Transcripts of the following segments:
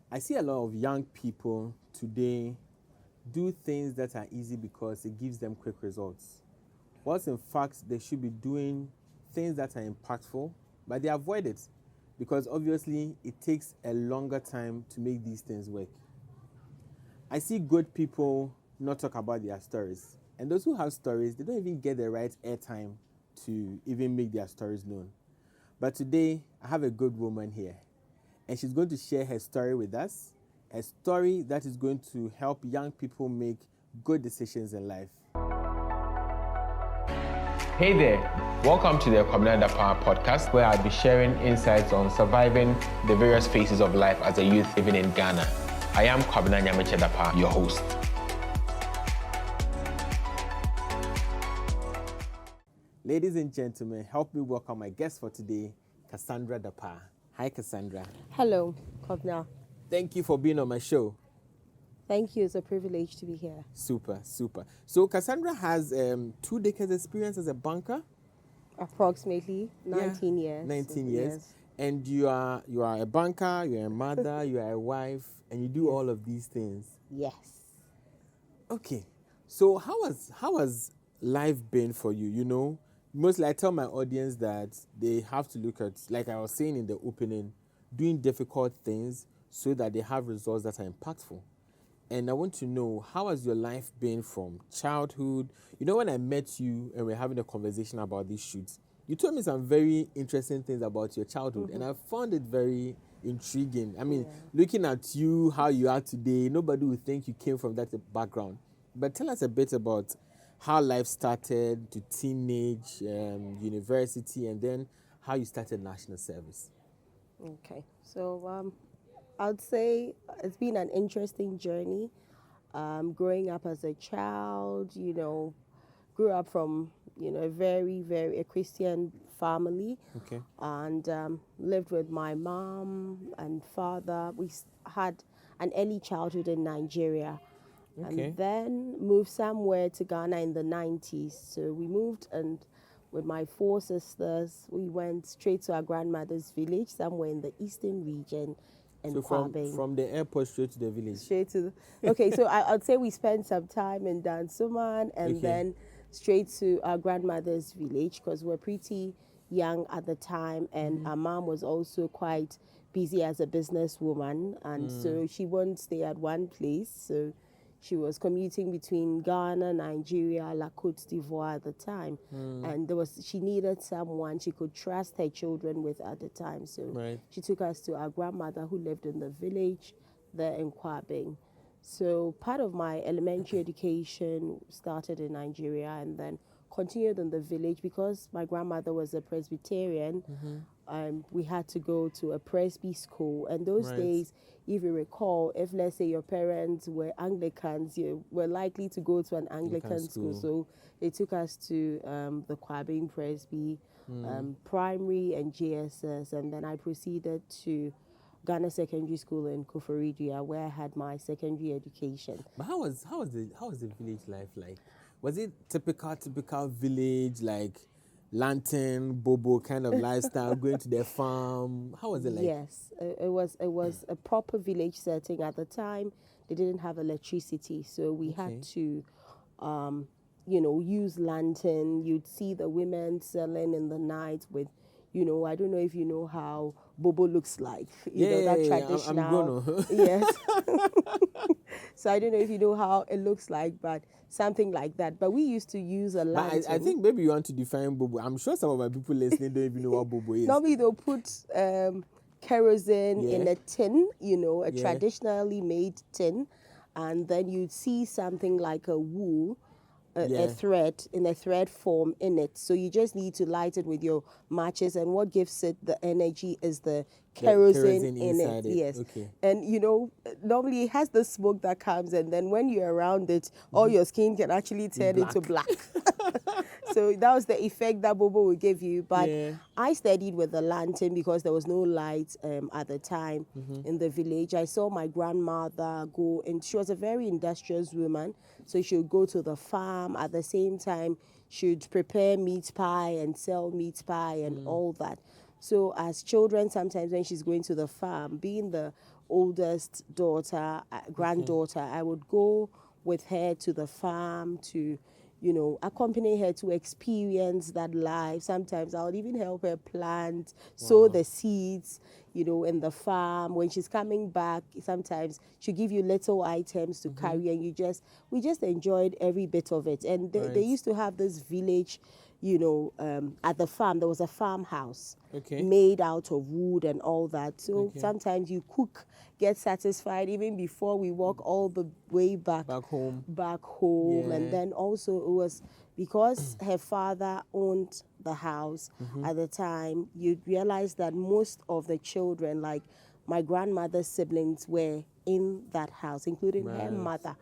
I see a lot of young people today do things that are easy because it gives them quick results. Whilst in fact, they should be doing things that are impactful, but they avoid it because obviously it takes a longer time to make these things work. I see good people not talk about their stories. And those who have stories, they don't even get the right airtime to even make their stories known. But today, I have a good woman here, and she's going to share her story with us, a story that is going to help young people make good decisions in life. Hey there, welcome to the Casandra Dapaah podcast, where I'll be sharing insights on surviving the various phases of life as a youth living in Ghana. I am Casandra Dapaah, your host. Ladies and gentlemen, help me welcome my guest for today, Casandra Dapaah. Hi, Casandra. Hello, Kovna. Thank you for being on my show. Thank you. It's a privilege to be here. Super. So Casandra has 2 decades experience as a banker. Approximately 19 years. 19 years. And you are a banker, you're a mother, you are a wife, and you do all of these things. Yes. Okay. So how has life been for you? You know, mostly I tell my audience that they have to look at, like I was saying in the opening, doing difficult things so that they have results that are impactful. And I want to know, how has your life been from childhood? You know, when I met you and we're having a conversation about these shoots, you told me some very interesting things about your childhood, and I found it very intriguing. I mean, looking at you, how you are today, nobody would think you came from that background. But tell us a bit about how life started to teenage, university, and then how you started national service. Okay. So I'd say it's been an interesting journey. Growing up as a child, grew up from, a very Christian family. Okay. And lived with my mom and father. We had an early childhood in Nigeria. Okay. And then moved somewhere to Ghana in the 90s. So we moved, and with my 4 sisters, we went straight to our grandmother's village somewhere in the eastern region in So Kwabeng. from the airport straight to the village. Straight to okay, so I'd say we spent some time in Dansuman and then straight to our grandmother's village because we're pretty young at the time, and our mom was also quite busy as a businesswoman, and so she wouldn't stay at one place. So she was commuting between Ghana, Nigeria, La Côte d'Ivoire at the time, and she needed someone she could trust her children with at the time. So she took us to our grandmother who lived in the village there in Kwabeng. So part of my elementary education started in Nigeria and then continued in the village because my grandmother was a Presbyterian. We had to go to a Presby school, and those days, if you recall, if let's say your parents were Anglicans, you were likely to go to an Anglican school. So they took us to the Kwabeng Presby primary and JSS, and then I proceeded to Ghana Secondary School in Koforidua, where I had my secondary education. But how was the village life like? Was it typical village, like lantern, bobo kind of lifestyle, going to their farm? How was it like? Yes, it was a proper village setting at the time. They didn't have electricity, so we had to, use lantern. You'd see the women selling in the night with, I don't know if you know how bobo looks like. That traditional. I'm gonna. Yes. So I don't know if you know how it looks like, but something like that. But we used to use a lantern. I think maybe you want to define bobo. I'm sure some of my people listening don't even know what bobo is. Normally they'll put kerosene in a tin, a traditionally made tin, and then you'd see something like a wool, a thread in a thread form in it. So you just need to light it with your matches, and what gives it the energy is the kerosene in it. Yes. Okay. And normally it has the smoke that comes, and then when you're around it, all your skin can actually turn into black. So that was the effect that bobo would give you. But I studied with the lantern because there was no light at the time in the village. I saw my grandmother go, and she was a very industrious woman. So she would go to the farm. At the same time, she would prepare meat pie and sell meat pie and all that. So as children, sometimes when she's going to the farm, being the oldest daughter, granddaughter, I would go with her to the farm to, accompany her to experience that life. Sometimes I would even help her plant, sow the seeds, in the farm. When she's coming back, sometimes she'll give you little items to carry, and we just enjoyed every bit of it. And they used to have this village, at the farm. There was a farmhouse made out of wood and all that. So sometimes you cook, get satisfied even before we walk all the way back home. Yeah. And then also it was because her father owned the house at the time, you realize that most of the children, like my grandmother's siblings, were in that house, including her mother.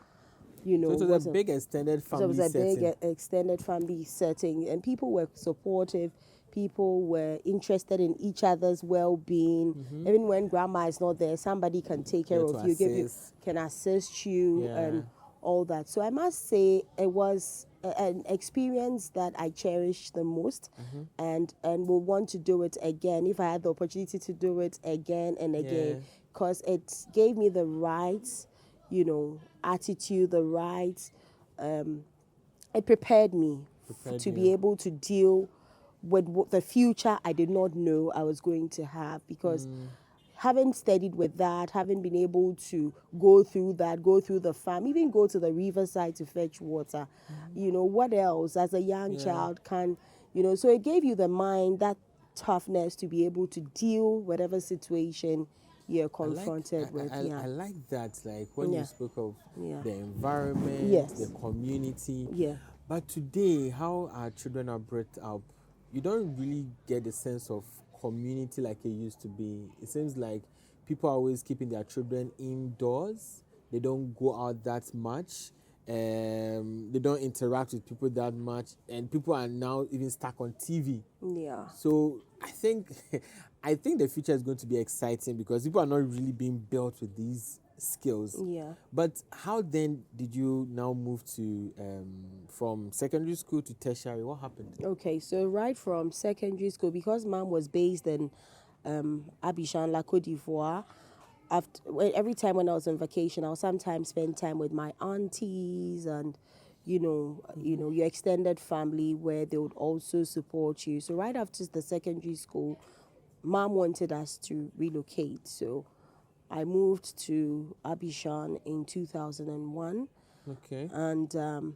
So it was a big extended family setting. So it was a big extended family setting, and people were supportive. People were interested in each other's well-being. Even when grandma is not there, somebody can take care of you, can assist you, and all that. So I must say it was an experience that I cherish the most, and will want to do it again if I had the opportunity to do it again and again, because it gave me the right, attitude, the right. It prepared me to be able to deal with the future I did not know I was going to have, because having studied with that, having been able to go through the farm, even go to the riverside to fetch water, what else as a young child can, so it gave you the mind, that toughness to be able to deal whatever situation you're confronted with. I like that, like when you spoke of the environment, the community. But today, how our children are brought up, you don't really get the sense of community like it used to be. It seems like people are always keeping their children indoors. They don't go out that much. They don't interact with people that much, and people are now even stuck on TV. So I think the future is going to be exciting, because people are not really being built with these skills. But how then did you now move to from secondary school to tertiary? What happened? Okay, so right from secondary school, because mom was based in Abidjan, La Côte d'Ivoire. Every time when I was on vacation, I would sometimes spend time with my aunties and, your extended family, where they would also support you. So right after the secondary school, mom wanted us to relocate. So I moved to Abidjan in 2001. And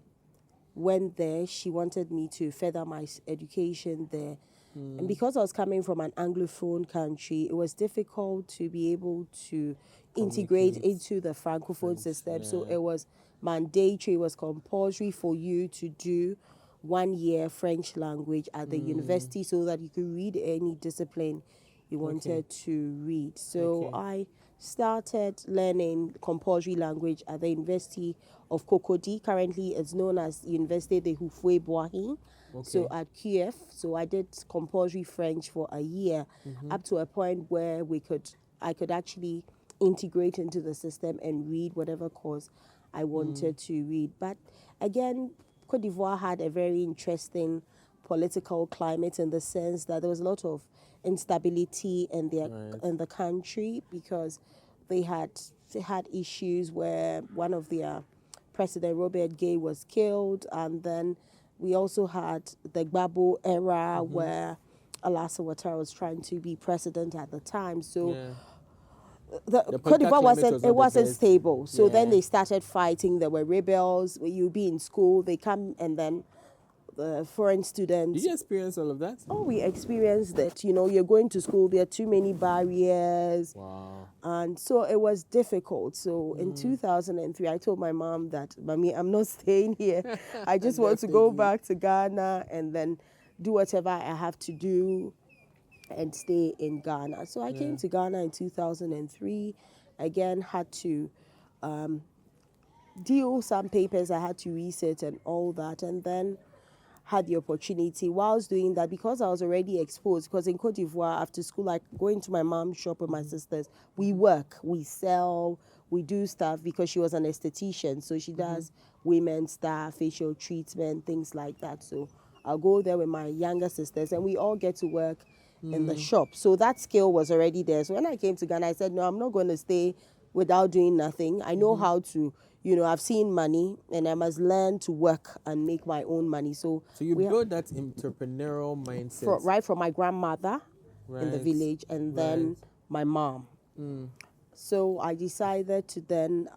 went there. She wanted me to further my education there. And because I was coming from an Anglophone country, it was difficult to be able to integrate into the Francophone system. So it was mandatory, it was compulsory for you to do 1 year French language at the university, so that you could read any discipline you wanted to read. So I started learning compulsory language at the University of Cocody. Currently, it's known as Université de Houphouët-Boigny. So at QF, so I did compulsory French for a year, up to a point where I could actually integrate into the system and read whatever course I wanted to read. But again, Côte d'Ivoire had a very interesting political climate, in the sense that there was a lot of instability in the country, because they had issues where one of their President Robert Gay was killed, and then we also had the Gbagbo era where Alassane Ouattara was trying to be president at the time. So the Côte d'Ivoire wasn't stable. So then they started fighting. There were rebels. You'd be in school, they come, and then the foreign students. Did you experience all of that? Oh, we experienced it. You're going to school, there are too many barriers. Wow. And so it was difficult. So in 2003, I told my mom that, Mommy, I'm not staying here. I just want to go back to Ghana and then do whatever I have to do and stay in Ghana. So I came to Ghana in 2003. Again, had to deal some papers. I had to research and all that. And then had the opportunity whilst doing that, because I was already exposed, because in Côte d'Ivoire, after school, like going to my mom's shop with my sisters, we work, we sell, we do stuff, because she was an esthetician, so she does women's stuff, facial treatment, things like that. So I'll go there with my younger sisters, and we all get to work in the shop. So that skill was already there. So when I came to Ghana, I said, no, I'm not going to stay without doing nothing. I know how to, I've seen money and I must learn to work and make my own money. So you we build that entrepreneurial mindset. right from my grandmother in the Right. village and then my mom. So I decided to then,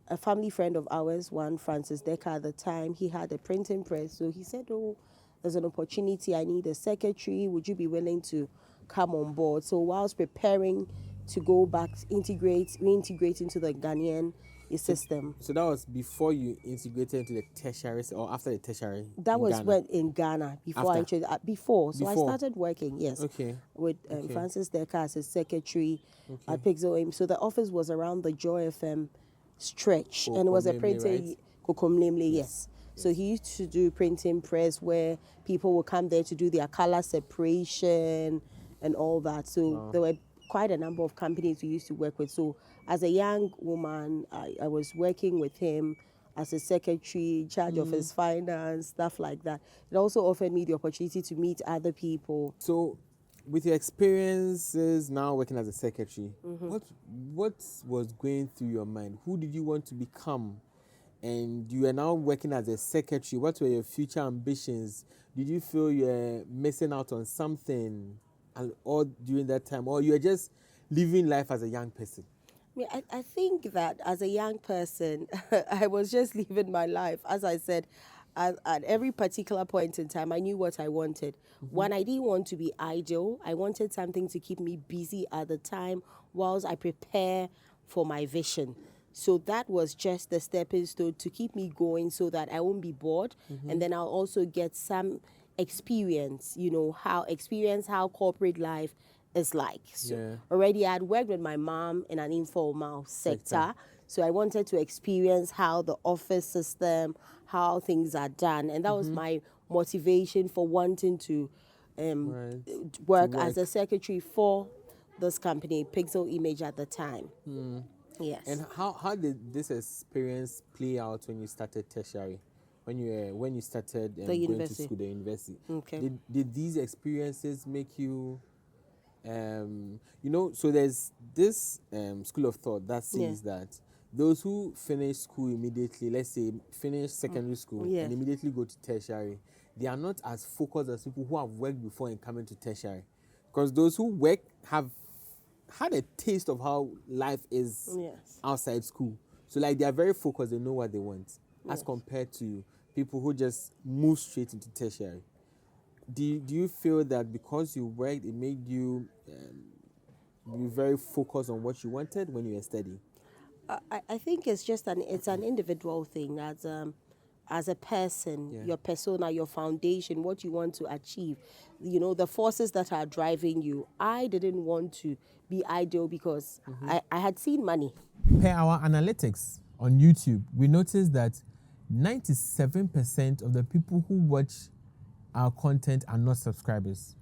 a family friend of ours, one Francis Decker at the time, he had a printing press. So he said, oh, there's an opportunity. I need a secretary. Would you be willing to come on board? So whilst preparing to go back, reintegrate into the Ghanaian system. So that was before you integrated into the tertiary or after the tertiary? That in was Ghana? when in Ghana before After? before. So I Before. started working, yes. Okay. With Francis Decker as a secretary at Pixel Aim. So the office was around the Joy FM stretch, and it was a Kokomlemle, printing right? Kokomlemle, yes. So he used to do printing press where people would come there to do their color separation and all that. So there were quite a number of companies we used to work with. So as a young woman, I was working with him as a secretary, in charge of his finance, stuff like that. It also offered me the opportunity to meet other people. So, with your experiences now working as a secretary, what was going through your mind? Who did you want to become? And you are now working as a secretary. What were your future ambitions? Did you feel you were missing out on something, or during that time, or you were just living life as a young person? I think that as a young person, I was just living my life. As I said, at every particular point in time, I knew what I wanted. When I didn't want to be idle, I wanted something to keep me busy at the time whilst I prepare for my vision. So that was just the stepping stone to keep me going so that I won't be bored. And then I'll also get some experience, how corporate life is like. So already I had worked with my mom in an informal sector. So I wanted to experience how the office system, how things are done. And that was my motivation for wanting to work as a secretary for this company, Pixel Image at the time. Yes. And how did this experience play out when you started tertiary? When you started going to school, the university? Okay. Did these experiences make you so there's this school of thought that says that those who finish school immediately, let's say finish secondary school and immediately go to tertiary, they are not as focused as people who have worked before and coming to tertiary. Because those who work have had a taste of how life is outside school. So like they are very focused, they know what they want, as compared to people who just move straight into tertiary. Do you feel that because you worked, it made you be very focused on what you wanted when you were studying? I think it's just an individual thing as a person, your persona, your foundation, what you want to achieve, the forces that are driving you. I didn't want to be idle because I had seen money. Per our analytics on YouTube, we noticed that 97% of the people who watch our content are not subscribers.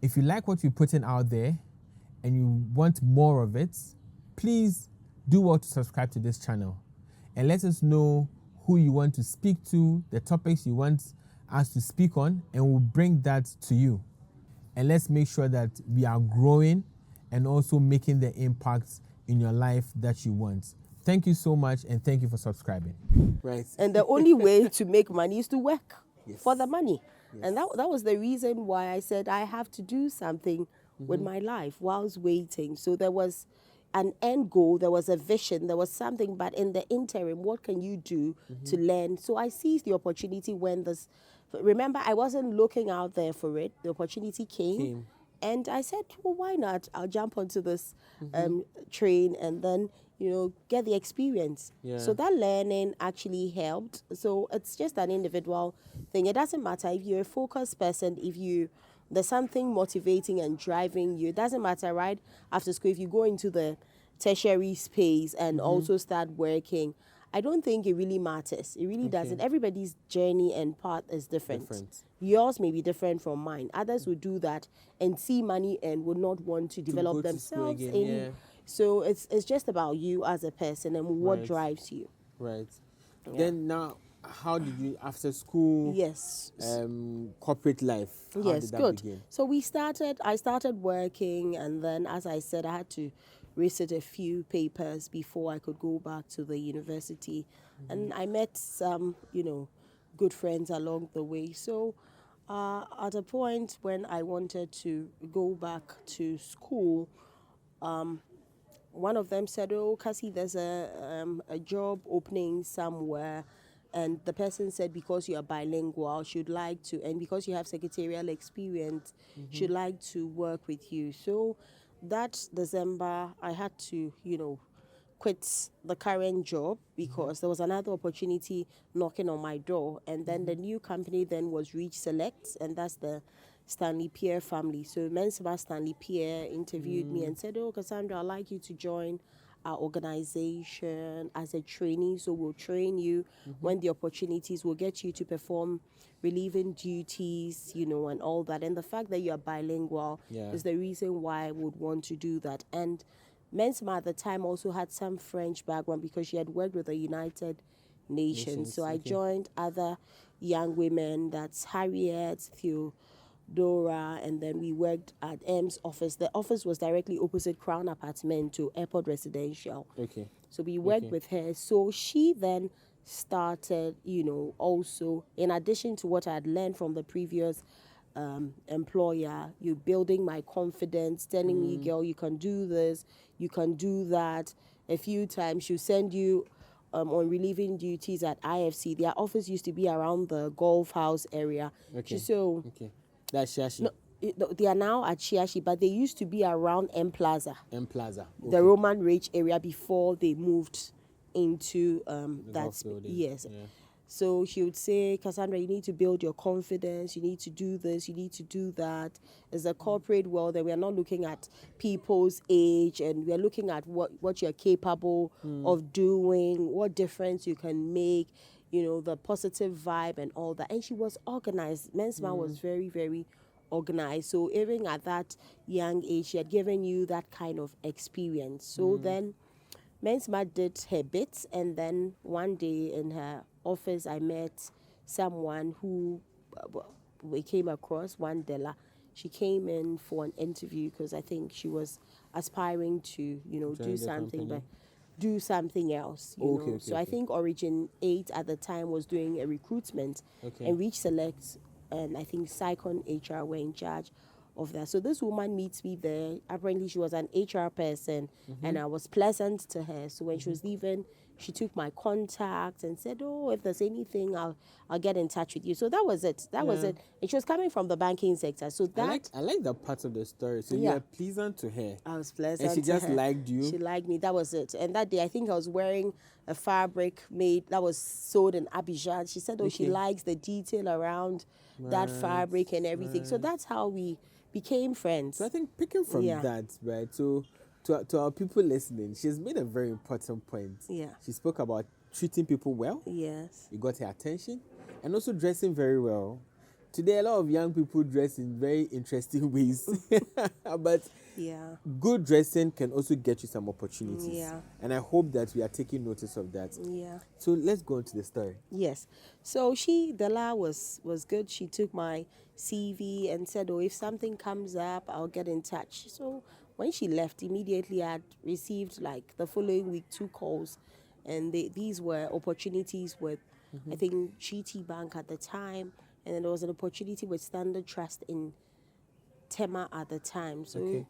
If you like what we're putting out there and you want more of it, please do well to subscribe to this channel and let us know who you want to speak to, the topics you want us to speak on, and we'll bring that to you. And let's make sure that we are growing and also making the impact in your life that you want. Thank you so much, and thank you for subscribing. Right. And the only way to make money is to work for the money. And that was the reason why I said I have to do something with my life whilst waiting. So there was an end goal, there was a vision, there was something, but in the interim, what can you do to learn? So I seized the opportunity when remember, I wasn't looking out there for it. The opportunity came. And I said, well, why not? I'll jump onto this train and then, get the experience. So that learning actually helped. So it's just an individual thing. It doesn't matter if you're a focused person, there's something motivating and driving you. It doesn't matter, right? After school, if you go into the tertiary space and also start working, I don't think it really matters. It really doesn't. Everybody's journey and path is different. Yours may be different from mine. Others will do that and see money and would not want to develop themselves. So it's just about you as a person and what drives you. Right. Then now, how did you, after school, Yes. corporate life, how Yes, did that good. begin? So I started working, and then, as I said, I had to resit a few papers before I could go back to the university. And I met some, good friends along the way. So at a point when I wanted to go back to school, one of them said, "Oh, Cassie, there's a job opening somewhere." And the person said, because you are bilingual, she'd like to, and because you have secretarial experience, she'd like to work with you. So that December, I had to, quit the current job because there was another opportunity knocking on my door. And then the new company then was Reach Select, and that's the Stanley Pierre family. So Mensima Stanley Pierre interviewed me and said, "Oh, Cassandra, I'd like you to join our organization as a trainee. So we'll train you when the opportunities will get you to perform relieving duties, and all that. And the fact that you're bilingual Yeah. is the reason why I would want to do that." And Mensima at the time also had some French background because she had worked with the United Nations. So I joined other young women, that's Harriet, Theodora, and then we worked at M's office. The office was directly opposite Crown Apartment to Airport Residential. Okay. So we worked with her. So she then started, also, in addition to what I had learned from the previous employer, you building my confidence, telling me, "Girl, you can do this, you can do that." A few times she'll send you on relieving duties at IFC. Their office used to be around the golf house area. Okay. So Okay. That's Shashi. no, they are now at Shiashi, but they used to be around M Plaza, M Plaza. Okay. the Roman Ridge area, before they moved into that golf building. yes. Yeah. So she would say, "Cassandra, you need to build your confidence, you need to do this, you need to do that." It's a corporate world, and we are not looking at people's age, and we are looking at what you're capable of doing, what difference you can make, the positive vibe and all that. And she was organized. Mensma was very, very organized. So even at that young age, she had given you that kind of experience. So then Mensma did her bit, and then one day in her office, I met someone who we came across, one Della. She came in for an interview because I think she was aspiring to, Join do the something, company. but do something else. Okay, okay, So I okay. think Origin 8 at the time was doing a recruitment, Okay. and Reach Select and I think Sycon HR were in charge of that. So this woman meets me there. Apparently she was an HR person, and I was pleasant to her. So when she was leaving, she took my contact and said, "Oh, if there's anything, I'll get in touch with you." So that was it. That was Yeah. it. And she was coming from the banking sector. So that I like that part of the story. So you Yeah. were pleasant to her. I was pleasant. And she to just her. liked you? She liked me. That was it. And that day, I think I was wearing a fabric made that was sewed in Abidjan. She said, "Oh, she Okay. likes the detail around that fabric and everything." So that's how we became friends. So I think picking from Yeah. that, right? So to our people listening, she's made a very important point. Yeah. She spoke about treating people well. Yes. You got her attention, and also dressing very well. Today, a lot of young people dress in very interesting ways, but Yeah. good dressing can also get you some opportunities. Yeah. And I hope that we are taking notice of that. Yeah. So let's go into the story. Yes. So Della was good. She took my CV and said, "Oh, if something comes up, I'll get in touch." So when she left, immediately I had received, like, the following week, 2 calls, and these were opportunities with, I think, GT Bank at the time, and then there was an opportunity with Standard Trust in Tema at the time. So Okay.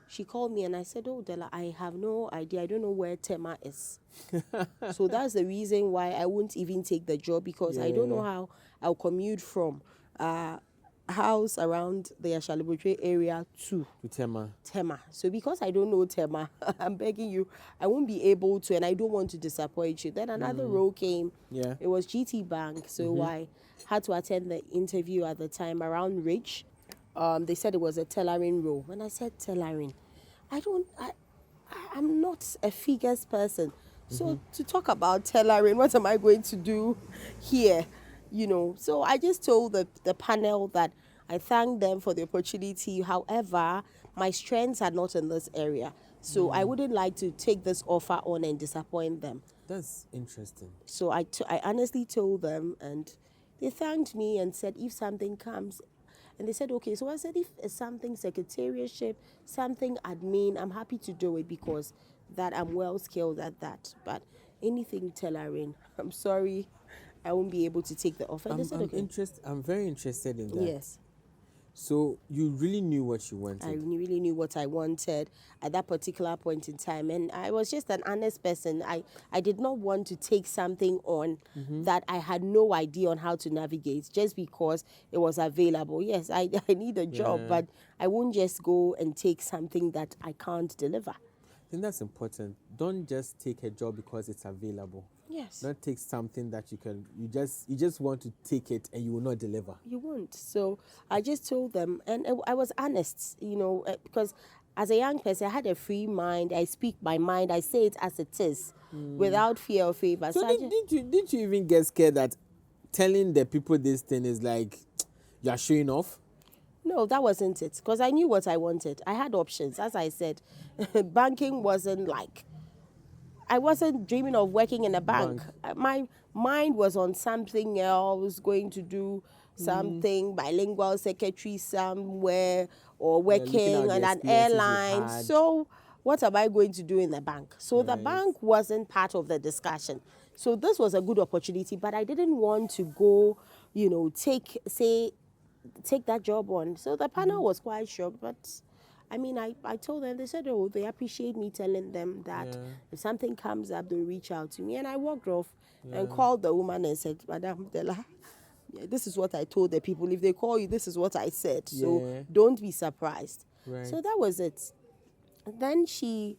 she called me and I said, "Oh, Della, I have no idea. I don't know where Tema is." So that's the reason why I won't even take the job, because I don't know how I'll commute from house around the Ashalibutre area to To Tema. Tema. So because I don't know Tema, I'm begging you, I won't be able to, and I don't want to disappoint you. Then another role came. Yeah. It was GT Bank. So I had to attend the interview at the time around Ridge. They said it was a tailoring role. When I said tailoring, I'm not a figures person. So to talk about tailoring, what am I going to do here? So I just told the panel that I thanked them for the opportunity. However, my strengths are not in this area. So I wouldn't like to take this offer on and disappoint them. That's interesting. So I honestly told them, and they thanked me and said, if something comes, and they said, okay. So I said, if it's something secretariatship, something admin, I'm happy to do it because that I'm well skilled at that. But anything tailoring, I'm sorry, I won't be able to take the offer. And they said, okay. I'm very interested in that. Yes. So you really knew what you wanted. I really knew what I wanted at that particular point in time. And I was just an honest person. I did not want to take something on that I had no idea on how to navigate just because it was available. Yes, I need a job, but I won't just go and take something that I can't deliver. I think that's important. Don't just take a job because it's available. Yes. Don't take something that you just want to take it and you will not deliver. You won't. So I just told them, and I was honest, because as a young person, I had a free mind. I speak my mind. I say it as it is, without fear or favor. So did you even get scared that telling the people this thing is like you're showing off? No, that wasn't it. Because I knew what I wanted. I had options. As I said, banking wasn't like, I wasn't dreaming of working in a bank. My mind was on something else, going to do something, bilingual secretary somewhere, or working on an airline. So what am I going to do in the bank? So the bank wasn't part of the discussion. So this was a good opportunity, but I didn't want to go, take that job on. So the panel was quite shocked, but I mean, I told them, they said, oh, they appreciate me telling them that if something comes up, they'll reach out to me. And I walked off and called the woman and said, Madam Della, this is what I told the people. If they call you, this is what I said. So don't be surprised. Right. So that was it. Then she,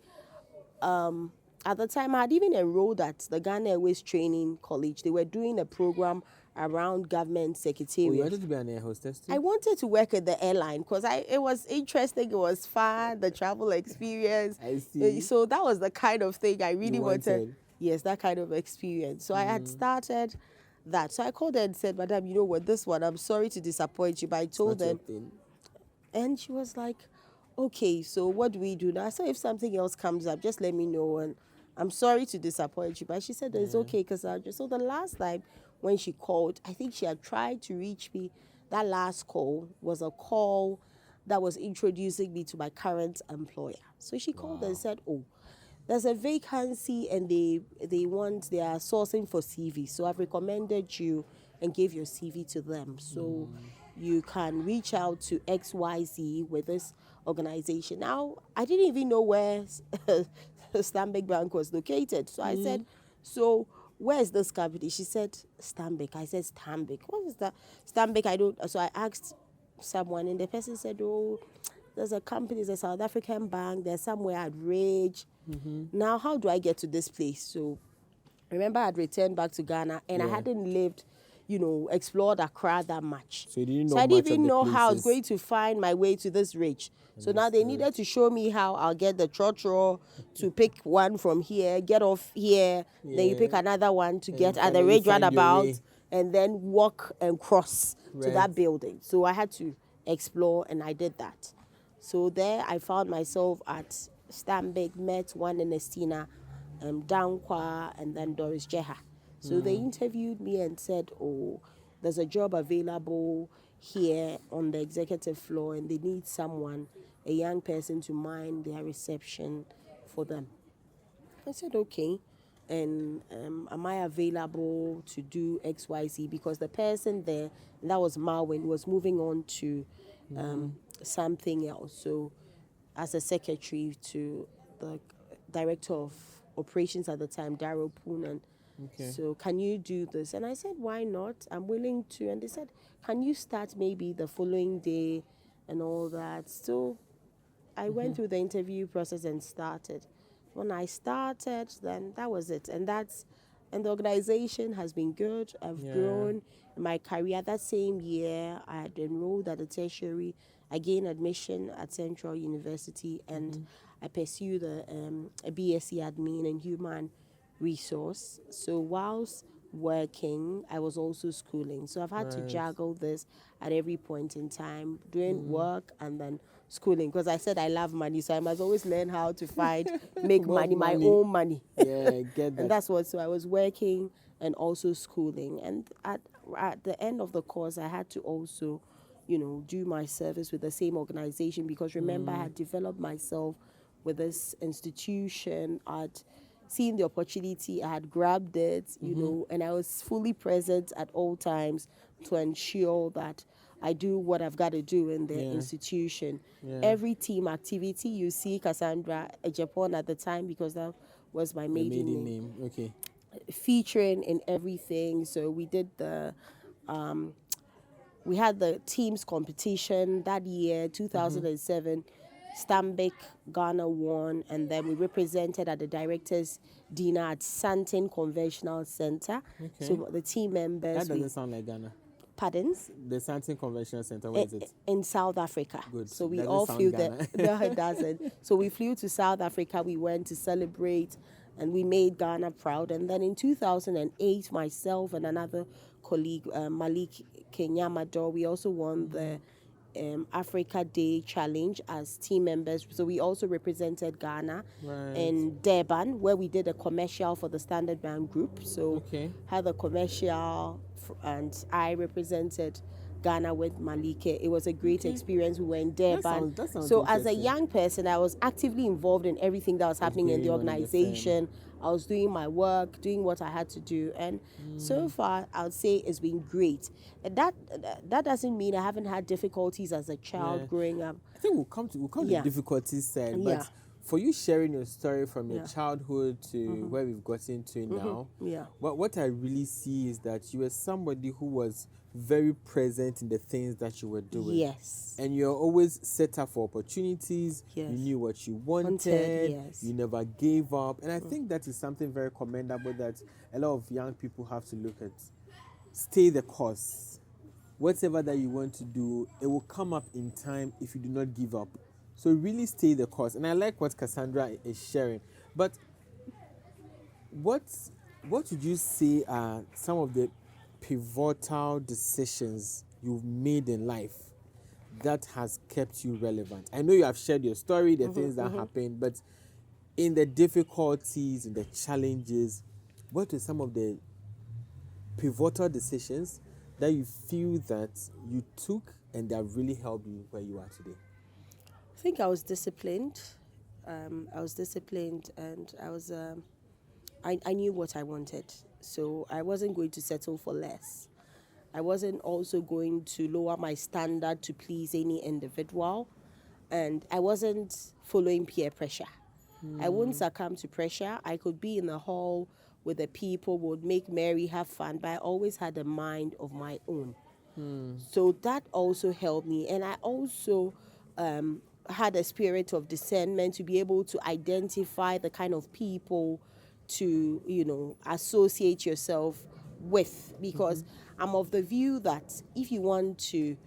at the time, I had even enrolled at the Ghana Airways Training College. They were doing a program around government secretariat. Oh, you wanted to be an air hostess too? I wanted to work at the airline because it was interesting, it was fun, the travel experience. I see. So that was the kind of thing I really wanted. Yes, that kind of experience. So I had started that. So I called her and said, Madam, you know what, this one, I'm sorry to disappoint you, but I told her. And she was like, okay, so what do we do now? So if something else comes up, just let me know. And I'm sorry to disappoint you. But she said, it's okay, Casandra. So the last time when she called, I think she had tried to reach me. That last call was a call that was introducing me to my current employer. So she called and said, oh, there's a vacancy and they are sourcing for CV. So I've recommended you and gave your CV to them. So you can reach out to XYZ with this organization. Now, I didn't even know where Stanbic Bank was located. So I said, so where is this company? She said, Stanbic. I said, Stanbic. What is that? Stanbic, I don't. So I asked someone, and the person said, oh, there's a company, there's a South African bank, there's somewhere at Rage. Now, how do I get to this place? So remember, I'd returned back to Ghana, and I hadn't lived, explored Accra that much. So you didn't know so I didn't even know how I was places. going to find my way to this Rage. So now they needed to show me how I'll get the trotro to pick one from here, get off here, then you pick another one to get at the Rage roundabout, and then walk and cross to that building. So I had to explore, and I did that. So there I found myself at Stanbic, met one in Estina, Dankwa, and then Doris Jeha. So they interviewed me and said, oh, there's a job available here on the executive floor, and they need someone, a young person, to mind their reception for them. I said, okay. And am I available to do XYZ? Because the person there, and that was Marwin, was moving on to something else. So as a secretary to the director of operations at the time, Daryl Poonan. So can you do this? And I said, why not? I'm willing to. And they said, can you start maybe the following day and all that? So I went through the interview process and started. When I started, then that was it. And the organization has been good. I've grown in my career. That same year, I had enrolled at the tertiary. I gained admission at Central University, and I pursued a BSc admin and human resource. So whilst working, I was also schooling. So I've had to juggle this at every point in time, doing work and then schooling because I said I love money, so I must always learn how to make More money, my money. own money. Yeah, get that. And that's what, so I was working and also schooling. And at the end of the course, I had to also, do my service with the same organization because remember, I had developed myself with this institution. I'd seen the opportunity, I had grabbed it, and I was fully present at all times to ensure that I do what I've got to do in the institution. Yeah. Every team activity, you see Casandra Dapaah at the time because that was my The maiden name. Okay. featuring in everything. So we did we had the teams competition that year, 2007. Stambik Ghana won, and then we represented at the directors' dinner at Santin Conventional Center. Okay. So the team members. That doesn't sound like Ghana. Pardons? The Santin Convention Center, where is it? In South Africa. Good. So we Doesn't all sound flew Ghana. there. No, it doesn't. So we flew to South Africa. We went to celebrate, and we made Ghana proud. And then in 2008, myself and another colleague, Malik Kenyamador, we also won the Africa Day Challenge as team members. So we also represented Ghana in Durban, where we did a commercial for the Standard Bank Group. So had a commercial, and I represented Ghana with Malike. It was a great experience. We were in Durban. That sounds so as a interesting. young person, I was actively involved in everything that was happening in the going on in the organization. I was doing my work, doing what I had to do, and so far, I would say it's been great. And that doesn't mean I haven't had difficulties as a child growing up. I think we'll come to the difficulties side, but for you sharing your story from your childhood to where we've gotten to now, what I really see is that you were somebody who was very present in the things that you were doing. Yes. And you're always set up for opportunities. Yes. You knew what you wanted. Yes. You never gave up. And I think that is something very commendable that a lot of young people have to look at. Stay the course. Whatever that you want to do, it will come up in time if you do not give up. So really stay the course. And I like what Casandra is sharing. But what would you say are some of the pivotal decisions you've made in life that has kept you relevant? I know you have shared your story, the things that happened, but in the difficulties, in the challenges, what are some of the pivotal decisions that you feel that you took and that really helped you where you are today? I think I was disciplined. And I was. I knew what I wanted, so I wasn't going to settle for less. I wasn't also going to lower my standard to please any individual, and I wasn't following peer pressure. I wouldn't succumb to pressure. I could be in the hall with the people, would make merry, have fun, but I always had a mind of my own. So that also helped me, and I also had a spirit of discernment to be able to identify the kind of people to, associate yourself with, because I'm of the view that if you want to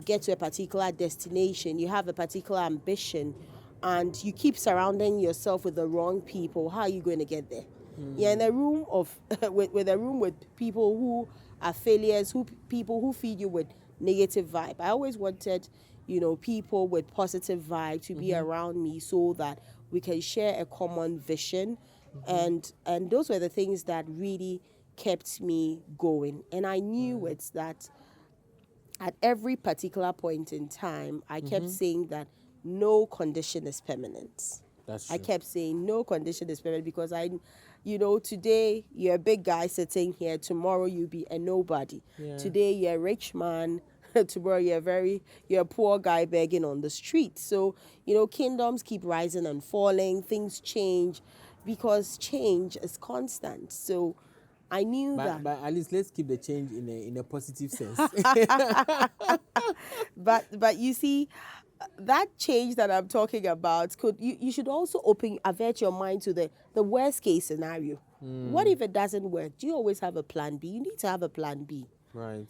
get to a particular destination, you have a particular ambition, and you keep surrounding yourself with the wrong people, how are you going to get there? You're in a room with people who are failures, people who feed you with negative vibe. I always wanted, people with positive vibe to be around me so that we can share a common vision. And those were the things that really kept me going. And I knew it's that at every particular point in time, I kept saying that no condition is permanent. That's true. I kept saying no condition is permanent because today you're a big guy sitting here, tomorrow you'll be a nobody. Yeah. Today you're a rich man, tomorrow you're a poor guy begging on the street. So, kingdoms keep rising and falling, things change because change is constant. So I knew that. But at least let's keep the change in a positive sense. But you see, that change that I'm talking about you should also avert your mind to the worst case scenario. What if it doesn't work? Do you always have a plan B? You need to have a plan B. Right.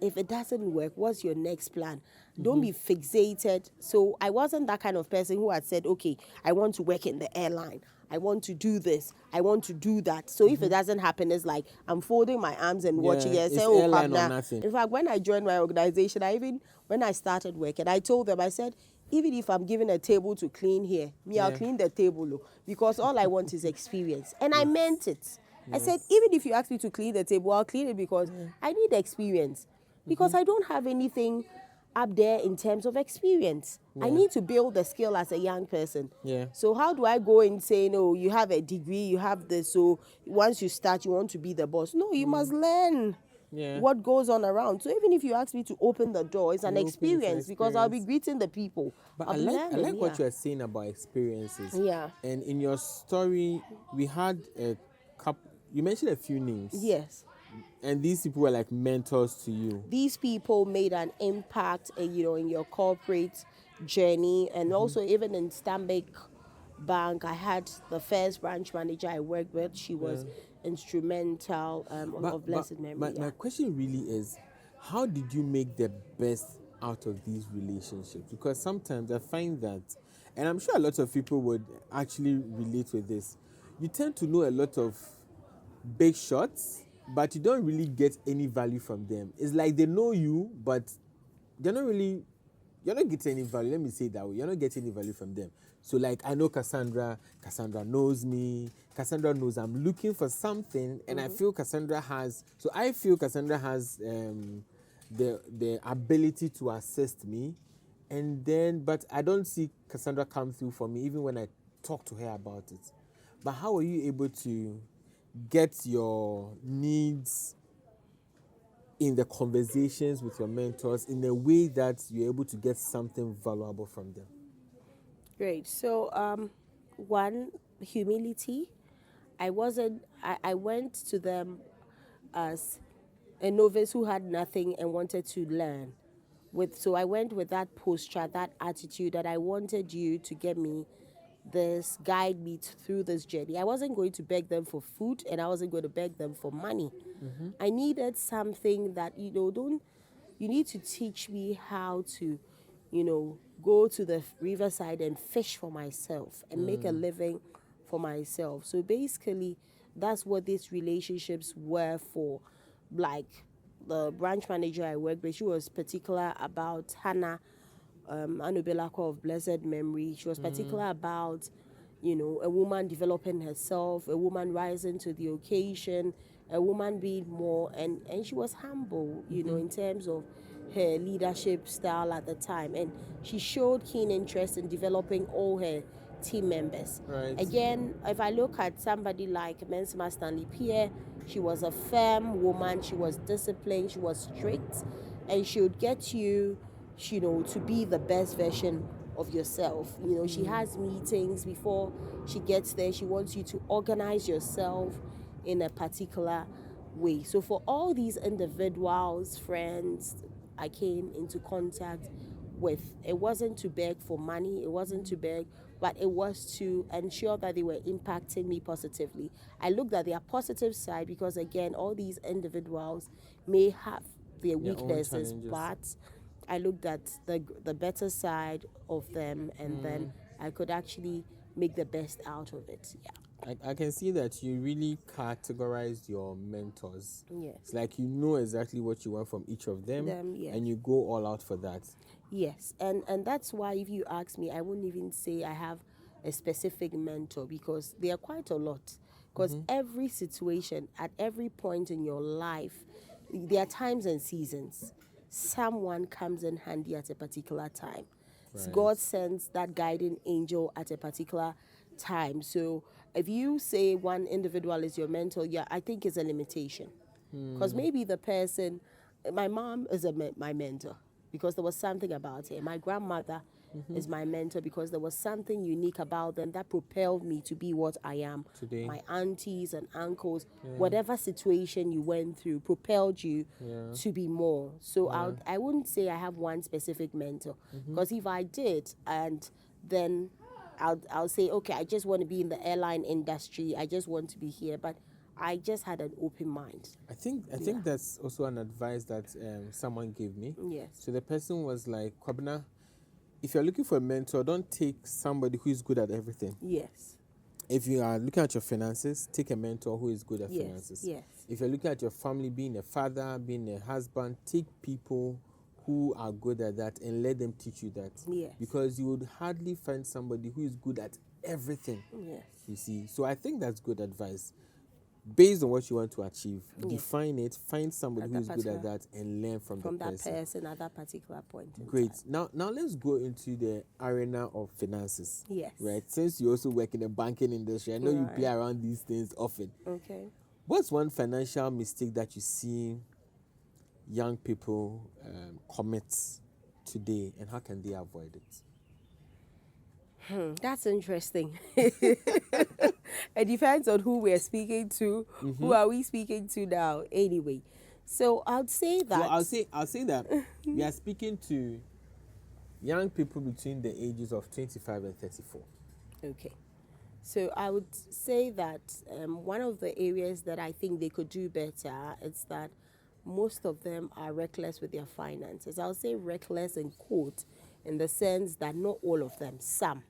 If it doesn't work, what's your next plan? Don't be fixated. So I wasn't that kind of person who had said, okay, I want to work in the airline. I want to do this, I want to do that. So if it doesn't happen, it's like I'm folding my arms and watching it and it's say, oh, airline or Kwabena. nothing. In fact, when I joined my organization, when I started working, I told them, I said, even if I'm given a table to clean here, I'll clean the table, because all I want is experience. And I meant it. I said, even if you ask me to clean the table, I'll clean it because I need experience. Because I don't have anything up there in terms of experience. I need to build the skill as a young person. Yeah. So how do I go and say, no, you have a degree, you have this, so once you start, you want to be the boss? No, you must learn what goes on around. So even if you ask me to open the door, it's an experience, because I'll be greeting the people. But I'll I be like learning, what you are saying about experiences. Yeah. And in your story, we had a couple. You mentioned a few names. Yes. And these people were like mentors to you. These people made an impact, in your corporate journey, and also even in Stanbic Bank. I had the first branch manager I worked with. She was instrumental, of blessed memory. My question really is, how did you make the best out of these relationships? Because sometimes I find that, and I'm sure a lot of people would actually relate with this, you tend to know a lot of big shots, but you don't really get any value from them. It's like they know you, but you're not getting any value. Let me say it that way. You're not getting any value from them. So like, I know Cassandra knows me, Cassandra knows I'm looking for something, and I feel Cassandra has the ability to assist me, and then, but I don't see Cassandra come through for me even when I talk to her about it. But how are you able to get your needs in the conversations with your mentors in a way that you're able to get something valuable from them? Great. So, one, humility. I went to them as a novice who had nothing and wanted to learn. So I went with that posture, that attitude, that I wanted you to get me this, guide me through this journey. I wasn't going to beg them for food, and I wasn't going to beg them for money. I needed something that, you need to teach me how to, go to the riverside and fish for myself and make a living for myself. So basically, that's what these relationships were for. Like the branch manager I worked with, she was particular about Hannah, Anubelako of blessed memory. She was particular about, a woman developing herself, a woman rising to the occasion, a woman being more, and she was humble, in terms of her leadership style at the time. And she showed keen interest in developing all her team members. Right. Again, if I look at somebody like Mensima Stanley Pierre, she was a firm woman, she was disciplined, she was strict, and she would get you, to be the best version of yourself. She has meetings before she gets there. She wants you to organize yourself in a particular way. So for all these individuals, friends I came into contact with, it wasn't to beg for money, it wasn't to beg, but it was to ensure that they were impacting me positively. I looked at their positive side because, again, all these individuals may have their weaknesses, but I looked at the better side of them, and then I could actually make the best out of it. Yeah. I can see that you really categorized your mentors. Yes. It's like you know exactly what you want from each of them, Yes. and you go all out for that. Yes, and that's why if you ask me, I wouldn't even say I have a specific mentor, because there are quite a lot. Because every situation, at every point in your life, there are times and seasons. Someone comes in handy at a particular time. Right. God sends that guiding angel at a particular time. So if you say one individual is your mentor, I think it's a limitation. Because maybe the person, my mom is my mentor because there was something about her. My grandmother is my mentor because there was something unique about them that propelled me to be what I am Today. My aunties and uncles, whatever situation you went through propelled you to be more. So I wouldn't say I have one specific mentor, because if I did, and then I'll say, okay, I just want to be in the airline industry, I just want to be here, but I just had an open mind. I think that's also an advice that someone gave me. Yes. So the person was like, Kwabena, if you're looking for a mentor, don't take somebody who is good at everything. Yes. if you are looking at your finances, take a mentor who is good at Yes, finances. yes. If you're looking at your family, being a father, being a husband, take people who are good at that and let them teach you that. Yes. Because you would hardly find somebody who is good at everything. Yes. You see, so I think that's good advice. Based on what you want to achieve, Yes. define it, find somebody At who is that good at particular- that, and learn from the that person. person at that particular point in Great. time. Now let's go into the arena of finances. Yes. Right. Since you also work in the banking industry, I know you Right. play around these things often. Okay. What's one financial mistake that you see young people commit today, and how can they avoid it? That's interesting. It depends on who we're speaking to. Mm-hmm. Who are we speaking to now? Anyway, so I'd say that. Well, I'll say that we are speaking to young people between the ages of 25 and 34. Okay. So I would say that one of the areas that I think they could do better is that most of them are reckless with their finances. I'll say reckless in quote, in the sense that not all of them, some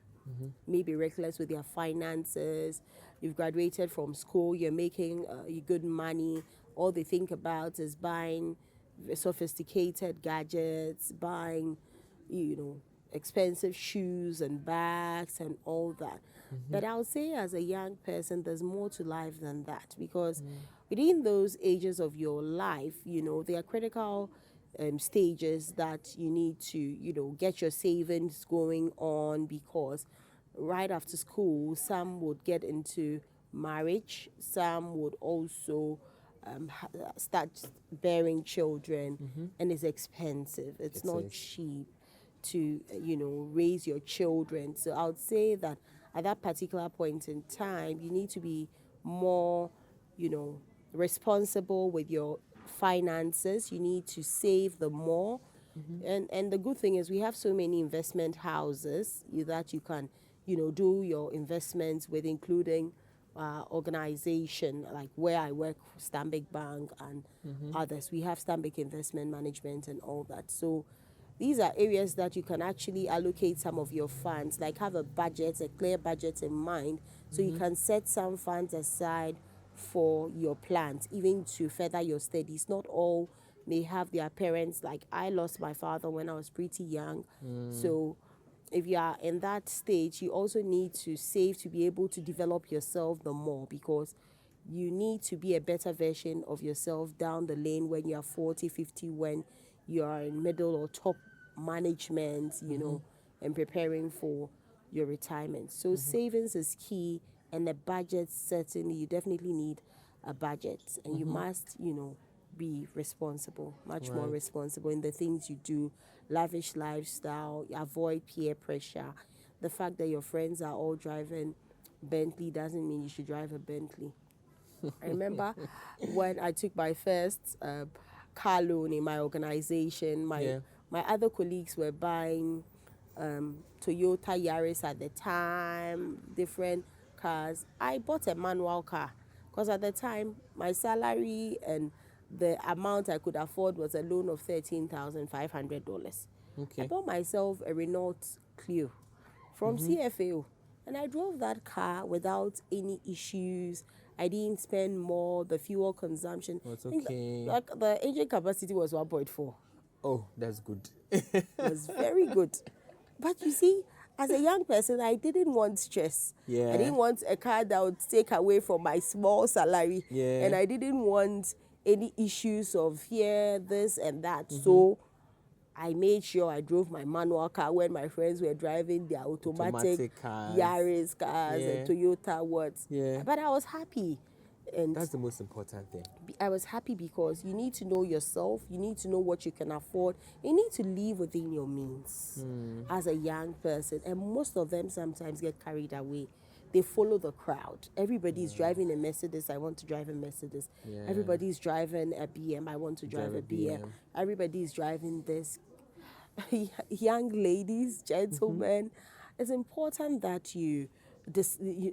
may be reckless with their finances. You've graduated from school, you're making good money. All they think about is buying sophisticated gadgets, buying, expensive shoes and bags and all that. But I would say as a young person, there's more to life than that, because within those ages of your life, there are critical stages that you need to, get your savings going on, because right after school, some would get into marriage, some would also start bearing children, and it's expensive. It's not is. cheap to raise your children. So I would say that at that particular point in time, you need to be more responsible with your finances. You need to save the more. And the good thing is we have so many investment houses that you can do your investments with, including organization like where I work, Stanbic Bank and others. We have Stanbic Investment Management and all that. So these are areas that you can actually allocate some of your funds, like have a budget, a clear budget in mind, so you can set some funds aside for your plans, even to further your studies. Not all may have their parents. Like I lost my father when I was pretty young. So if you are in that stage, you also need to save to be able to develop yourself the more, because you need to be a better version of yourself down the lane when you are 40, 50, when you are in middle or top management, and preparing for your retirement. So savings is key, and a budget, certainly you definitely need a budget, and you must, be responsible, much more responsible in the things you do. Lavish lifestyle, avoid peer pressure. The fact that your friends are all driving Bentley doesn't mean you should drive a Bentley. I remember when I took my first car loan in my organization, my other colleagues were buying Toyota Yaris at the time, different cars. I bought a manual car because at the time my salary and the amount I could afford was a loan of $13,500. Okay. I bought myself a Renault Clio from CFAO, and I drove that car without any issues. I didn't spend more. The fuel consumption, Oh, it's I think okay. like the engine capacity was 1.4. Oh, that's good. It was very good. But you see, as a young person, I didn't want stress. Yeah. I didn't want a car that would take away from my small salary. Yeah. And I didn't want any issues of here, this and that. So I made sure I drove my manual car when my friends were driving their automatic cars. Yaris cars and Toyota words. Yeah. But I was happy. And That's the most important thing. I was happy because you need to know yourself, you need to know what you can afford, you need to live within your means as a young person. And most of them sometimes get carried away. They follow the crowd. Everybody's driving a Mercedes, I want to drive a Mercedes. Yeah. Everybody's driving a BM, I want to drive a BM. Everybody's driving this. Young ladies, gentlemen, it's important that you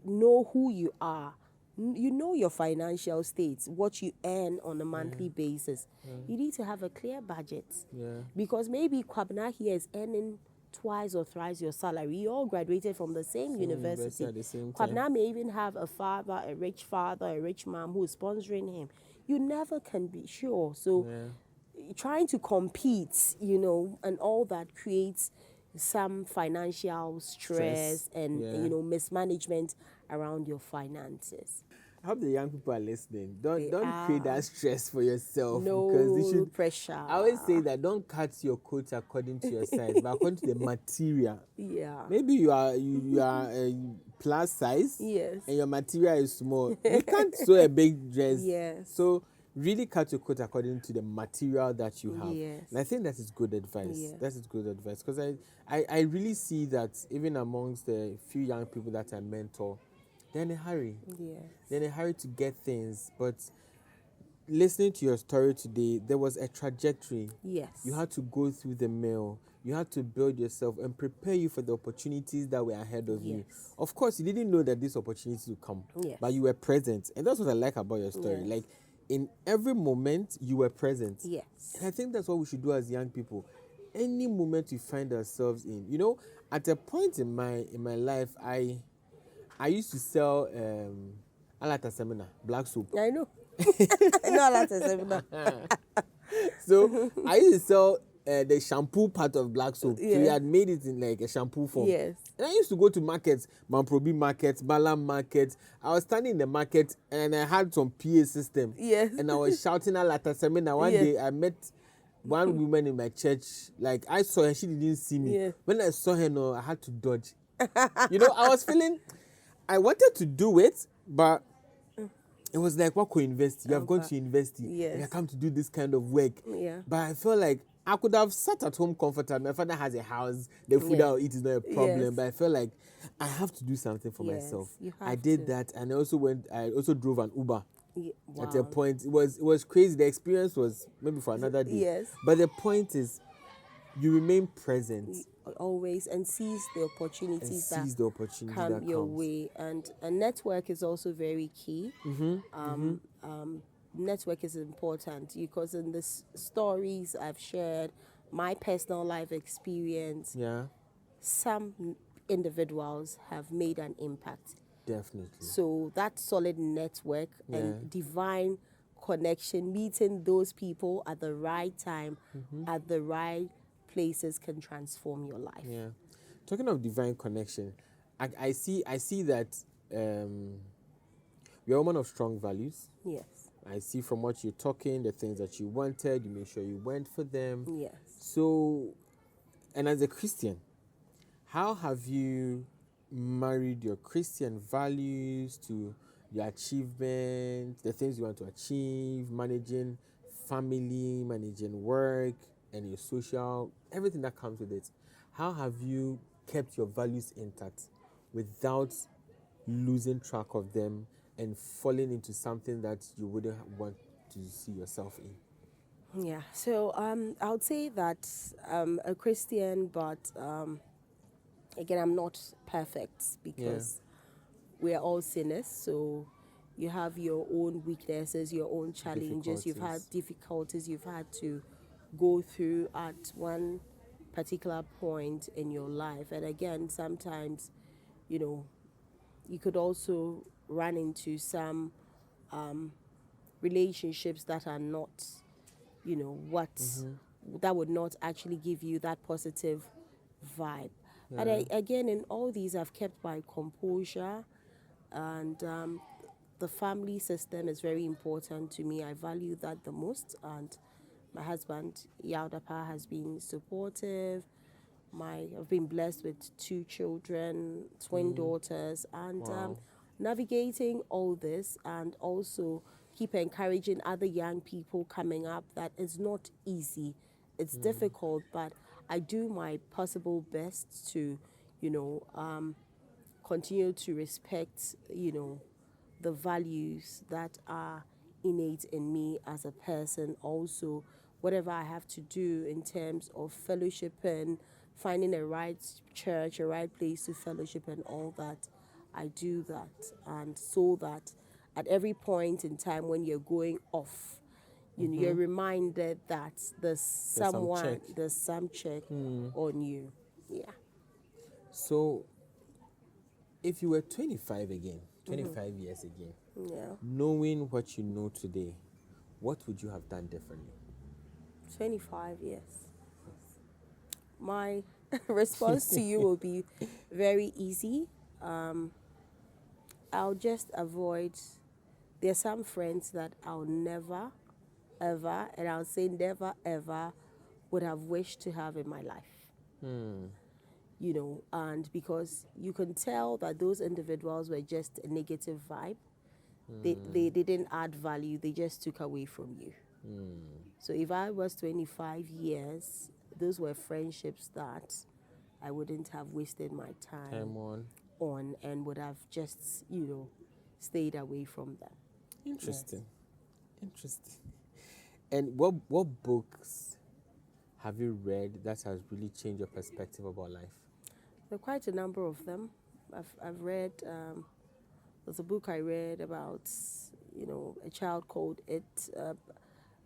know who you are. You know your financial states, what you earn on a monthly basis. You need to have a clear budget. Yeah. Because maybe Kwabena here is earning twice or thrice your salary. You all graduated from the same university. At the same time. Kwabena may even have a father, a rich mom who is sponsoring him. You never can be sure. So trying to compete, and all that creates some financial stress and, mismanagement around your finances. I hope the young people are listening. Don't are. create that stress for yourself, No because they should pressure. I always say that don't cut your coat according to your size, but according to the material. Yeah. Maybe you are a plus size, Yes. and your material is small. You can't sew a big dress. Yes. So really cut your coat according to the material that you have. Yes. And I think that is good advice. Yes. That is good advice, because I really see that even amongst the few young people that I mentor, they're in a hurry. Yes. They're in a hurry to get things. But listening to your story today, there was a trajectory. Yes. You had to go through the mill. You had to build yourself and prepare you for the opportunities that were ahead of you. Yes. Of course, you didn't know that these opportunities would come, Yes. but you were present. And that's what I like about your story. Yes. Like, in every moment, you were present. Yes. And I think that's what we should do as young people. Any moment we find ourselves in, at a point in my life, I used to sell alata semina, black soap. I know. No, that's a seminar. So I used to sell the shampoo part of black soap. So we Yeah. had made it in like a shampoo form. Yes. And I used to go to markets, Mamprobi market, Balam market. I was standing in the market and I had some PA system. Yes. And I was shouting alata semina. One Yes. day I met one woman in my church. Like, I saw her, she didn't see me. Yes. When I saw her, no, I had to dodge. I was feeling, I wanted to do it, but it was like, what could university? You have gone to university. Yes. And you come to do this kind of work. Yeah. But I felt like I could have sat at home comfortably. My father has a house. The food Yeah. I'll eat is not a problem. Yes. But I felt like I have to do something for Yes, myself. you I have did to. that, and I also drove an Uber. At a Wow. point, it was crazy. The experience was maybe for another day. Yes. But the point is, you remain present Always, and seize the and opportunities that seize the opportunity come that your comes. way. And a network is also very key. Network is important because in the stories I've shared, my personal life experience, Yeah, some individuals have made an impact. definitely. So that solid network Yeah. and divine connection, meeting those people at the right time, at the right places, can transform your life. Yeah. Talking of divine connection, I see that you're a woman of strong values. Yes. I see from what you're talking, the things that you wanted, you made sure you went for them. Yes. So, and as a Christian, how have you married your Christian values to your achievement, the things you want to achieve, managing family, managing work, and your social, everything that comes with it? How have you kept your values intact without losing track of them and falling into something that you wouldn't want to see yourself in? Yeah. So I would say that I'm a Christian, but again, I'm not perfect because we are all sinners. So you have your own weaknesses, your own challenges. You've had difficulties you've had to go through at one particular point in your life. And again, sometimes, you could also run into some relationships that are not, that would not actually give you that positive vibe. But again, in all these, I've kept my composure, and the family system is very important to me. I value that the most, and my husband, Dapaah, has been supportive. I've been blessed with 2 children, twin daughters, and Wow. navigating all this, and also keep encouraging other young people coming up that it's not easy. It's difficult, but I do my possible best to, continue to respect, the values that are innate in me as a person. Also, whatever I have to do in terms of fellowship and finding a right church, a right place to fellowship and all that, I do that. And so that at every point in time when you're going off, you're reminded that there's some someone, check. there's some check on you. Yeah. So, if you were 25 again, 25 years again, Yeah. knowing what you know today, what would you have done differently? 25 years. My response to you will be very easy. I'll just avoid. There's some friends that I'll never, ever, and I'll say never, ever, would have wished to have in my life. You know, and because you can tell that those individuals were just a negative vibe. They didn't add value, they just took away from you. So if I was 25 years, those were friendships that I wouldn't have wasted my time on and would have just, stayed away from them. Interesting. Interesting. And what books have you read that has really changed your perspective about life? There are quite a number of them. I've read, there's a book I read about, a child called It,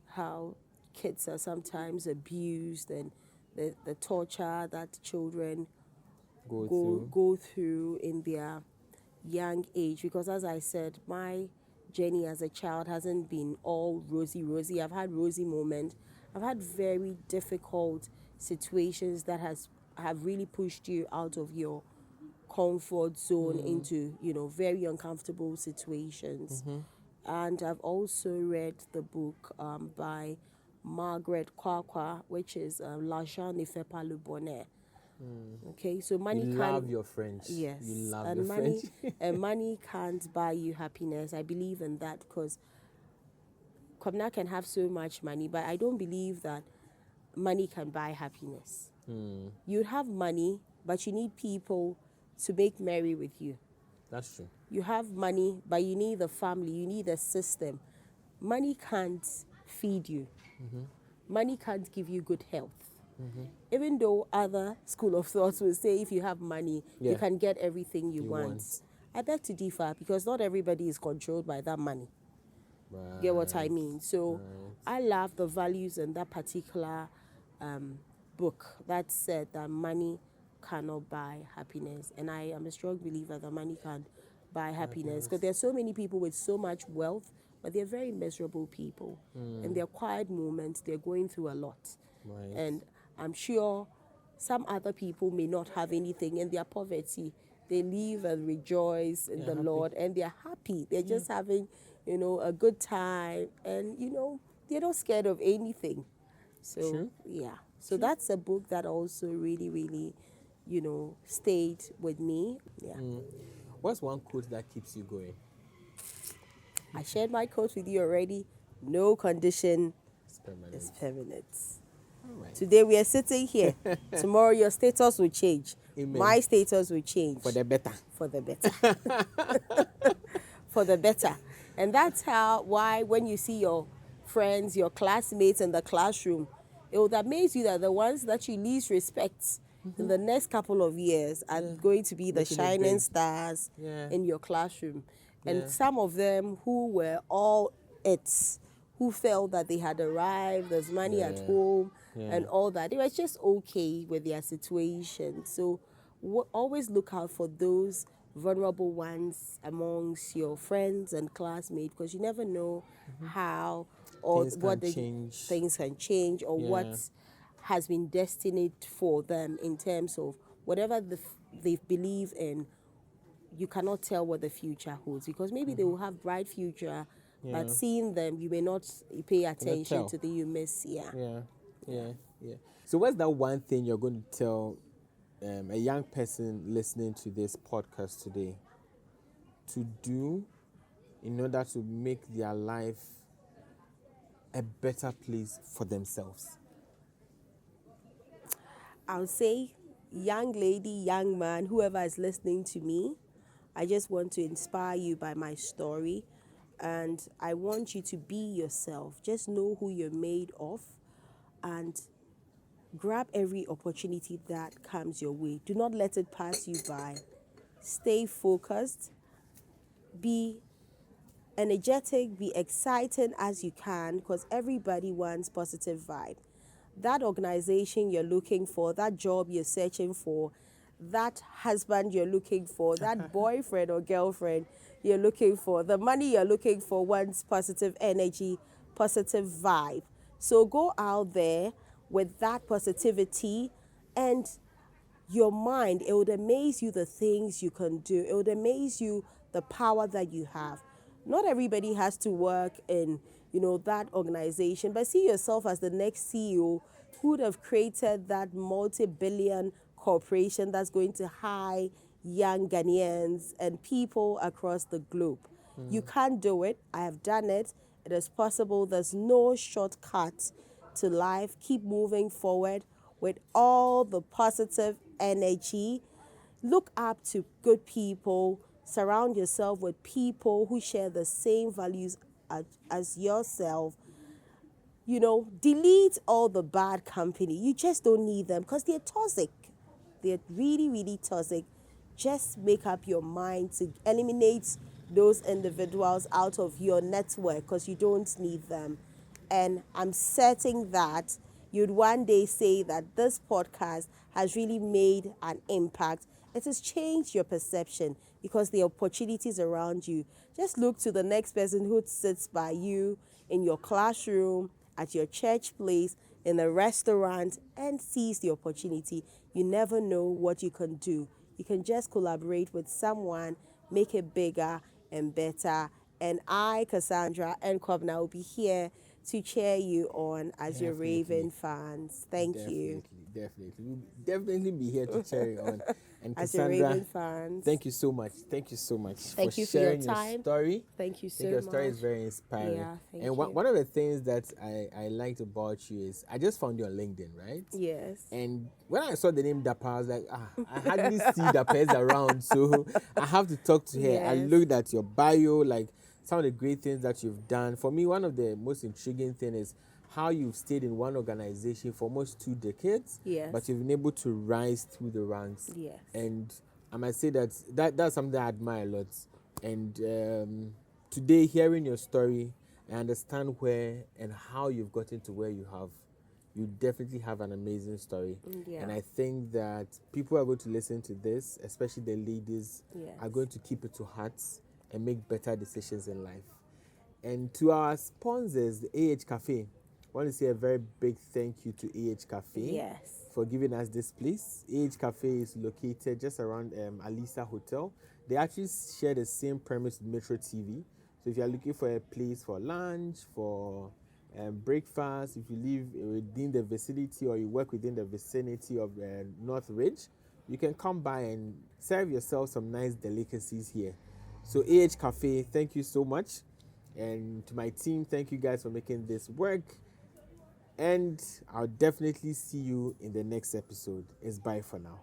how kids are sometimes abused and the torture that children go through in their young age. Because as I said, my journey as a child hasn't been all rosy. I've had rosy moments. I've had very difficult situations that have really pushed you out of your comfort zone into very uncomfortable situations. And I've also read the book by Margaret Kwakwa, which is L'argent ne fait pas le bonheur. Okay, so money You can't. love your French. Yes, You love and your money French. and money can't buy you happiness. I believe in that because Kwabena can have so much money, but I don't believe that money can buy happiness. You have money, but you need people to make merry with you. That's true. You have money, but you need the family, you need a system. Money can't feed you. Money can't give you good health. Even though other school of thoughts will say if you have money, you can get everything you want. I beg to differ because not everybody is controlled by that money. Right. Get what I mean? So I love the values in that particular book that said that money cannot buy happiness. And I am a strong believer that money can't buy happiness because there are so many people with so much wealth, but they're very miserable people. And their quiet moments, they're going through a lot. Right. And I'm sure some other people may not have anything in their poverty. They live and rejoice in the Lord and they're happy. They're just having, a good time and, they're not scared of anything. So, yeah. So that's a book that also really, really, stayed with me. Yeah. What's one quote that keeps you going? I shared my quote with you already. No condition It's permanent. is permanent. All right. Today we are sitting here. Tomorrow your status will change. Amen. My status will change. For the better. For the better. For the better. And that's why when you see your friends, your classmates in the classroom, it would amaze you that the ones that you least respect in the next couple of years are going to be the Making it shining big. stars Yeah. in your classroom. And Yeah. some of them who were all it's, who felt that they had arrived, there's money at home and all that. They were just okay with their situation. So always look out for those vulnerable ones amongst your friends and classmates because you never know how or Things what can change. things can change or what has been destined for them in terms of whatever they believe in. You cannot tell what the future holds because maybe they will have bright future, but seeing them, you may not pay attention tell. to the you miss. Yeah. So what's that one thing you're going to tell a young person listening to this podcast today to do in order to make their life a better place for themselves? I'll say, young lady, young man, whoever is listening to me, I just want to inspire you by my story. And I want you to be yourself. Just know who you're made of and grab every opportunity that comes your way. Do not let it pass you by. Stay focused. Be energetic. Be excited as you can because everybody wants positive vibe. that organization you're looking for, that job you're searching for, that husband you're looking for, that boyfriend or girlfriend you're looking for, the money you're looking for wants positive energy, positive vibe. So go out there with that positivity, and your mind, it would amaze you the things you can do. It would amaze you the power that you have. Not everybody has to work in, that organization, but see yourself as the next CEO who would have created that multi-billion corporation that's going to hire young Ghanaians and people across the globe. You can't do it. I have done it. It is possible. There's no shortcut to life. Keep moving forward with all the positive energy. Look up to good people. Surround yourself with people who share the same values as yourself. Delete all the bad company. You just don't need them because they're toxic. They're really, really toxic. Just make up your mind to eliminate those individuals out of your network because you don't need them. And I'm certain that you'd one day say that this podcast has really made an impact. It has changed your perception because the opportunities around you. Just look to the next person who sits by you in your classroom, at your church place, in a restaurant, and seize the opportunity. You never know what you can do. You can just collaborate with someone, make it bigger and better. And I, Cassandra and Kwabena, will be here to cheer you on as your Raven fans. Thank you. Definitely. We'll definitely be here to cheer you on. And As your Cassandra, Raven fans. thank you so much. Thank you so much Thank for you for your sharing your time. story. Thank you I think so your story much. is very inspiring. Yeah, thank and you. one of the things that I liked about you is I just found you on LinkedIn, right? Yes. And when I saw the name Dapaah, I was like, I hardly see Dapaahs around, so I have to talk to her. I Yes. looked at your bio, like some of the great things that you've done. For me, one of the most intriguing things is how you've stayed in one organization for almost 2 decades, Yes. but you've been able to rise through the ranks. Yes. And I might say that's something I admire a lot. And today, hearing your story, I understand where and how you've gotten to where you have. You definitely have an amazing story. Yeah. And I think that people are going to listen to this, especially the ladies, Yes. are going to keep it to heart and make better decisions in life. And to our sponsors, the AH Cafe, I want to say a very big thank you to AH Cafe. Yes. For giving us this place. AH Cafe is located just around Alisa Hotel. They actually share the same premise with Metro TV. So if you're looking for a place for lunch, for breakfast, if you live within the vicinity or you work within the vicinity of North Ridge, you can come by and serve yourself some nice delicacies here. So AH Cafe, thank you so much. And to my team, thank you guys for making this work. And I'll definitely see you in the next episode. It's bye for now.